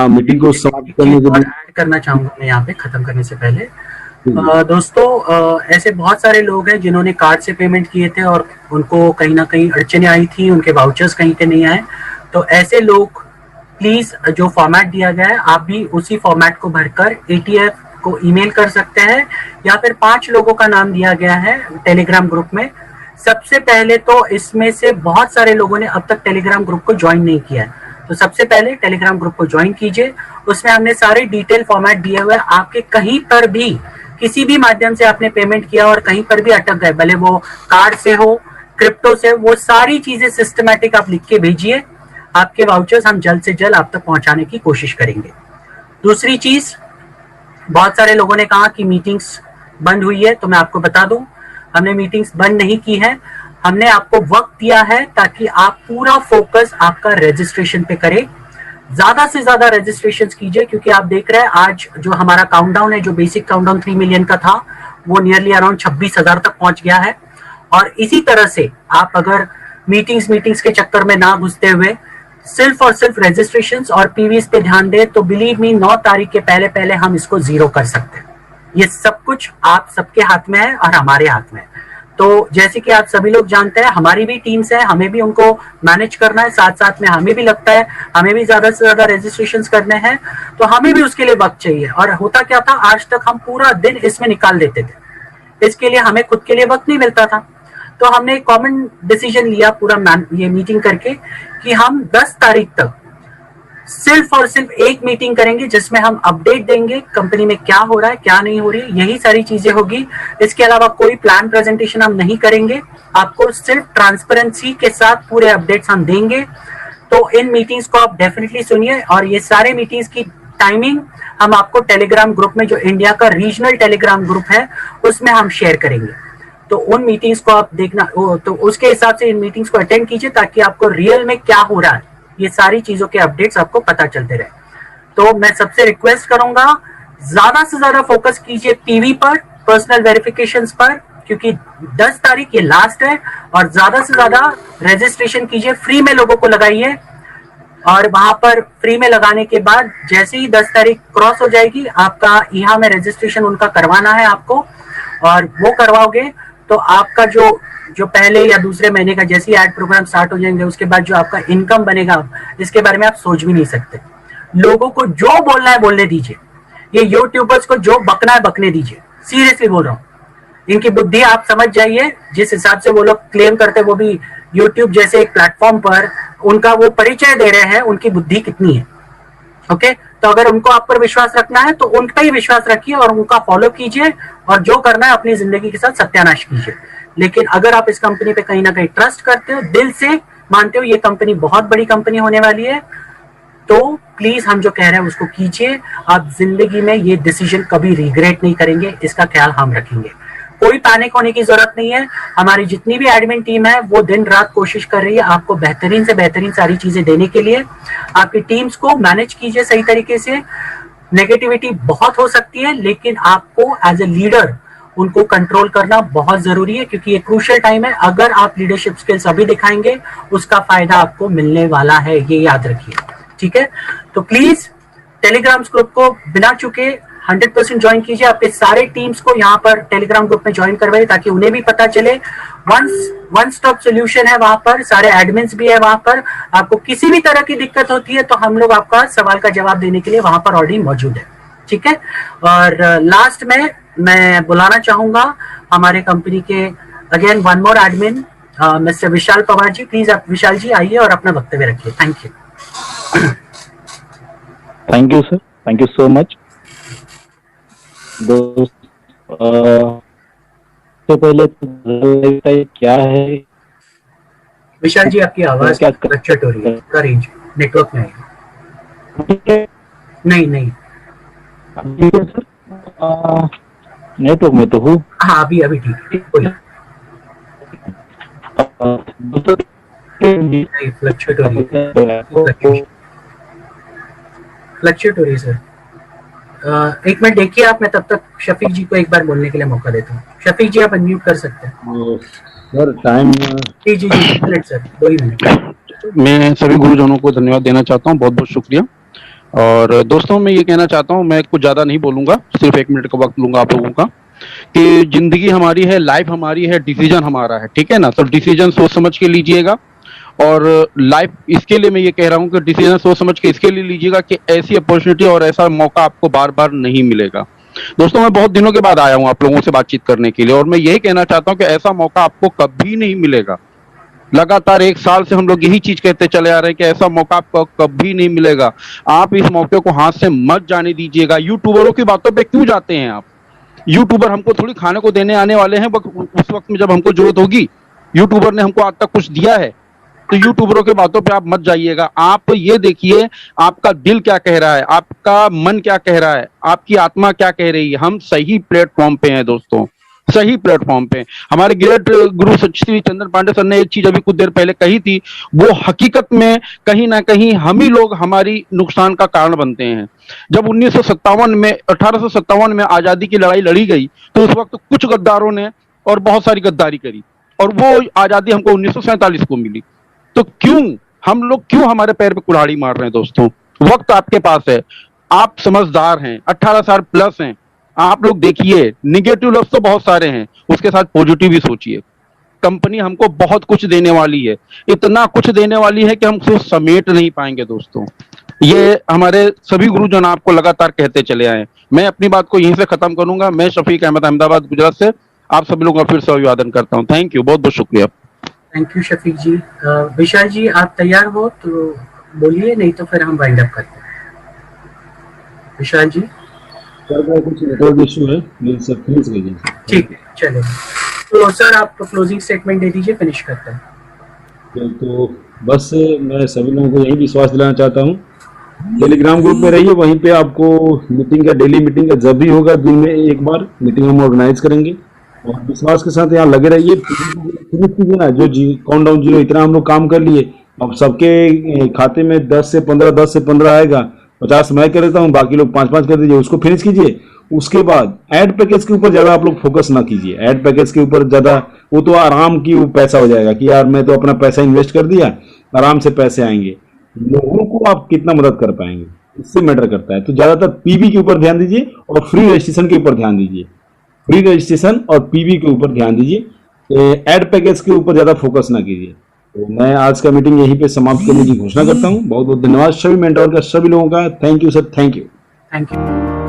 Meeting को समाप्त करने के लिए ऐड करना चाहूंगा मैं यहाँ पे खत्म करने से पहले। दोस्तों ऐसे बहुत सारे लोग हैं जिन्होंने कार्ड से पेमेंट किए थे और उनको कहीं ना कहीं अड़चने आई थी, उनके वाउचर्स कहीं के नहीं आए। तो ऐसे लोग प्लीज जो फॉर्मेट दिया गया है आप भी उसी फॉर्मेट को भरकर एटीएफ को ईमेल कर सकते हैं, या फिर 5 लोगों का नाम दिया गया है टेलीग्राम ग्रुप में। सबसे पहले तो इसमें से बहुत सारे लोगों ने अब तक टेलीग्राम ग्रुप को ज्वाइन नहीं किया है, तो सबसे पहले टेलीग्राम ग्रुप को ज्वाइन कीजिए। उसमें हमने सारे डिटेल फॉर्मेट दिए हुए हैं। आपके कहीं पर भी किसी भी माध्यम से आपने पेमेंट किया और कहीं पर भी अटक गए, भले वो कार्ड से हो, क्रिप्टो से, वो सारी चीजें सिस्टमैटिक आप लिख के भेजिए। आपके वाउचर्स हम जल्द से जल्द आप तक पहुंचाने की कोशिश करेंगे। दूसरी चीज, बहुत सारे लोगों ने कहा कि मीटिंग्स बंद हुई है, तो मैं आपको बता दूं हमने मीटिंग्स बंद नहीं की है। हमने आपको वक्त दिया है ताकि आप पूरा फोकस आपका रजिस्ट्रेशन पे करें। ज्यादा से ज्यादा रजिस्ट्रेशन कीजिए, क्योंकि आप देख रहे हैं आज जो हमारा काउंटडाउन है, जो बेसिक काउंटडाउन 3 मिलियन का था, वो नियरली अराउंड 26,000 तक पहुंच गया है। और इसी तरह से आप अगर मीटिंग्स के चक्कर में ना घुसते हुए सिर्फ और सिर्फ रजिस्ट्रेशन और पीवीएस पे ध्यान दें, तो बिलीव मी 9 तारीख के पहले पहले हम इसको 0 कर सकते हैं। ये सब कुछ आप सबके हाथ में है और हमारे हाथ में है। तो जैसे कि आप सभी लोग जानते हैं, हमारी भी टीम्स है, हमें भी उनको मैनेज करना है, साथ साथ में हमें भी लगता है हमें भी ज्यादा से ज्यादा रजिस्ट्रेशन करने हैं, तो हमें भी उसके लिए वक्त चाहिए। और होता क्या था, आज तक हम पूरा दिन इसमें निकाल देते थे, इसके लिए हमें खुद के लिए वक्त नहीं मिलता था। तो हमने एक कॉमन डिसीजन लिया पूरा ये मीटिंग करके कि हम 10 तारीख तक सिर्फ और सिर्फ एक मीटिंग करेंगे, जिसमें हम अपडेट देंगे कंपनी में क्या हो रहा है क्या नहीं हो रही है, यही सारी चीजें होगी। इसके अलावा कोई प्लान प्रेजेंटेशन हम नहीं करेंगे, आपको सिर्फ ट्रांसपेरेंसी के साथ पूरे अपडेट्स हम देंगे। तो इन मीटिंग्स को आप डेफिनेटली सुनिए, और ये सारे मीटिंग्स की टाइमिंग हम आपको टेलीग्राम ग्रुप में, जो इंडिया का रीजनल टेलीग्राम ग्रुप है, उसमें हम शेयर करेंगे। तो उन मीटिंग्स को आप देखना, तो उसके हिसाब से इन मीटिंग्स को अटेंड कीजिए, ताकि आपको रियल में क्या हो रहा है ये सारी चीजों के अपडेट्स आपको पता चलते रहे। तो मैं सबसे रिक्वेस्ट करूंगा, ज्यादा से ज्यादा फोकस कीजिए पीवी पर, पर्सनल वेरिफिकेशंस पर, क्योंकि 10 तारीख ये लास्ट है। और ज्यादा से ज्यादा रजिस्ट्रेशन कीजिए, फ्री में लोगों को लगाइए। और वहां पर फ्री में लगाने के बाद जैसे ही 10 तारीख क्रॉस हो जाएगी, आपका यहाँ में रजिस्ट्रेशन उनका करवाना है आपको, और वो करवाओगे तो आपका जो पहले या दूसरे महीने का जैसे ही एड प्रोग्राम स्टार्ट हो जाएंगे, उसके बाद जो आपका इनकम बनेगा, इसके बारे में आप सोच भी नहीं सकते। लोगों को जो बोलना है बोलने दीजिए, ये यूट्यूबर्स को जो बकना है बकने दीजिए, सीरियसली बोल रहा हूँ। इनकी बुद्धि आप समझ जाइए, जिस हिसाब से वो लोग क्लेम करते हैं, वो भी यूट्यूब जैसे एक प्लेटफॉर्म पर उनका वो परिचय दे रहे हैं, उनकी बुद्धि कितनी है। ओके, तो अगर उनको आप पर विश्वास रखना है तो उन पर ही विश्वास रखिए और उनका फॉलो कीजिए, और जो करना है अपनी जिंदगी के साथ सत्यानाश कीजिए। लेकिन अगर आप इस कंपनी पे कहीं ना कहीं ट्रस्ट करते हो, दिल से मानते हो ये कंपनी बहुत बड़ी कंपनी होने वाली है, तो प्लीज हम जो कह रहे हैं उसको कीजिए। आप जिंदगी में ये डिसीजन कभी रिग्रेट नहीं करेंगे, इसका ख्याल हम रखेंगे। कोई पैनिक होने की जरूरत नहीं है। हमारी जितनी भी एडमिन टीम है वो दिन रात कोशिश कर रही है आपको बेहतरीन से बेहतरीन सारी चीजें देने के लिए। आपकी टीम्स को मैनेज कीजिए सही तरीके से। नेगेटिविटी बहुत हो सकती है, लेकिन आपको एज ए लीडर उनको कंट्रोल करना बहुत जरूरी है, क्योंकि ये क्रूशियल टाइम है। अगर आप लीडरशिप स्किल्स अभी दिखाएंगे, उसका फायदा आपको मिलने वाला है, ये याद रखिए, ठीक है। तो प्लीज टेलीग्राम ग्रुप को बिना चुके 100% ज्वाइन कीजिए। आपके सारे टीम्स को यहाँ पर टेलीग्राम ग्रुप में ज्वाइन करवाइए, ताकि उन्हें भी पता चले वन स्टॉप सोल्यूशन है वहां पर, सारे एडमिन्स भी है वहां पर। आपको किसी भी तरह की दिक्कत होती है तो हम लोग आपका सवाल का जवाब देने के लिए वहां पर ऑलरेडी मौजूद है, ठीक है। और लास्ट में मैं बुलाना चाहूंगा हमारे कंपनी के again one more admin mister Vishal Pawar ji. Please आप विशाल जी आइए और अपना वक्तव्य रखिए। Thank you sir, thank you so much. दोस्त तो पहले क्या है विशाल जी, आपकी आवाज फ्लक्चुएट हो रही है, आपका रेंज नेटवर्क में है। नहीं नेटवर्क में तो हूँ। हाँ, अभी ठीक है। फ्लक्चुएट हो रही है सर। एक मिनट देखिए आप, मैं तब तक शफीक जी को एक बार बोलने के लिए मौका देता हूँ। शफीक जी, आप अनम्यूट कर सकते हैं सर। टाइम जी मिनट सर, 2 ही मिनट। मैं सभी गुरुजनों को धन्यवाद देना चाहता हूँ, बहुत बहुत शुक्रिया। और दोस्तों मैं ये कहना चाहता हूँ, मैं कुछ ज़्यादा नहीं बोलूँगा, सिर्फ 1 मिनट का वक्त लूँगा आप लोगों का, कि ज़िंदगी हमारी है, लाइफ हमारी है, डिसीजन हमारा है, ठीक है ना। तो डिसीजन सोच समझ के लीजिएगा, और लाइफ इसके लिए मैं ये कह रहा हूँ कि डिसीजन सोच समझ के इसके लिए लीजिएगा कि ऐसी अपॉर्चुनिटी और ऐसा मौका आपको बार बार नहीं मिलेगा। दोस्तों मैं बहुत दिनों के बाद आया हूँ आप लोगों से बातचीत करने के लिए, और मैं यही कहना चाहता हूँ कि ऐसा मौका आपको कभी नहीं मिलेगा। लगातार 1 साल से हम लोग यही चीज कहते चले आ रहे हैं कि ऐसा मौका आपको कभी नहीं मिलेगा। आप इस मौके को हाथ से मत जाने दीजिएगा। यूट्यूबरों की बातों पे क्यों जाते हैं आप? यूट्यूबर हमको थोड़ी खाने को देने आने वाले हैं उस वक्त में जब हमको जरूरत होगी। यूट्यूबर ने हमको आज तक कुछ दिया है? तो यूट्यूबरों की बातों पे आप मत जाइएगा। आप ये देखिए आपका दिल क्या कह रहा है, आपका मन क्या कह रहा है, आपकी आत्मा क्या कह रही है। हम सही प्लेटफॉर्म पे हैं दोस्तों, सही प्लेटफॉर्म पे। हमारे ग्रेट गुरु श्री चंदन पांडे सर ने एक चीज अभी कुछ देर पहले कही थी, वो हकीकत में कहीं ना कहीं हम ही लोग हमारी नुकसान का कारण बनते हैं। जब 1857 में आजादी की लड़ाई लड़ी गई तो उस वक्त कुछ गद्दारों ने और बहुत सारी गद्दारी करी, और वो आजादी हमको 1947 को मिली। तो हम लोग क्यों हमारे पैर पे कुल्हाड़ी मार रहे हैं दोस्तों? वक्त आपके पास है, आप समझदार हैं, 18 साल प्लस हैं। आप लोग देखिए, निगेटिव लफ्ज तो बहुत सारे हैं, उसके साथ पॉजिटिव भी सोचिए। कंपनी हमको बहुत कुछ देने वाली है, इतना कुछ देने वाली है कि हम उसको समेट नहीं पाएंगे दोस्तों। ये हमारे सभी गुरुजन आपको लगातार कहते चले आए। मैं अपनी बात को यहीं से खत्म करूंगा। मैं शफीक अहमद, अहमदाबाद, गुजरात से आप सभी लोगों का फिर से अभिवादन करता हूँ। थैंक यू, बहुत बहुत शुक्रिया। थैंक यू शफीक जी। विशाल जी आप तैयार हो तो बोलिए, नहीं तो फिर हम वाइंड अप करते हैं। विशाल जी कुछ नेटवर्क इशू है, प्लीज सर फिनिश कीजिए। ठीक है, चलो तो सर आप क्लोजिंग स्टेटमेंट दे दीजिए, फिनिश करते हैं। तो बस मैं सभी लोगों को यही विश्वास दिलाना चाहता हूँ, टेलीग्राम ग्रुप में रहिए, वहीं पे आपको मीटिंग का, डेली मीटिंग का जब भी होगा दिन में एक बार मीटिंग हम ऑर्गेनाइज करेंगे, और विश्वास के साथ यहाँ लगे रहिए। फिनिश कीजिए ना, जो काउंट डाउन 0 इतना हम लोग काम कर लिए। अब सबके खाते में 10 से 15 आएगा, 50 मैं कर देता हूँ, बाकी लोग 5 कर दीजिए, उसको फिनिश कीजिए। उसके बाद ऐड पैकेज के ऊपर ज्यादा आप लोग फोकस ना कीजिए। ऐड पैकेज के ऊपर ज्यादा, वो तो आराम की वो पैसा हो जाएगा कि यार मैं तो अपना पैसा इन्वेस्ट कर दिया, आराम से पैसे आएंगे। लोगों को आप कितना मदद कर पाएंगे, इससे मैटर करता है। तो ज्यादातर पीबी के ऊपर ध्यान दीजिए और फ्री रजिस्ट्रेशन के ऊपर ध्यान दीजिए। फ्री रजिस्ट्रेशन और पीबी के ऊपर ध्यान दीजिए, ऐड पैकेज के ऊपर ज्यादा फोकस ना कीजिए। तो मैं आज का मीटिंग यहीं पे समाप्त करने की घोषणा करता हूँ। बहुत बहुत धन्यवाद सभी मेंटोर का, सभी लोगों का। Thank you sir, thank you. Thank you.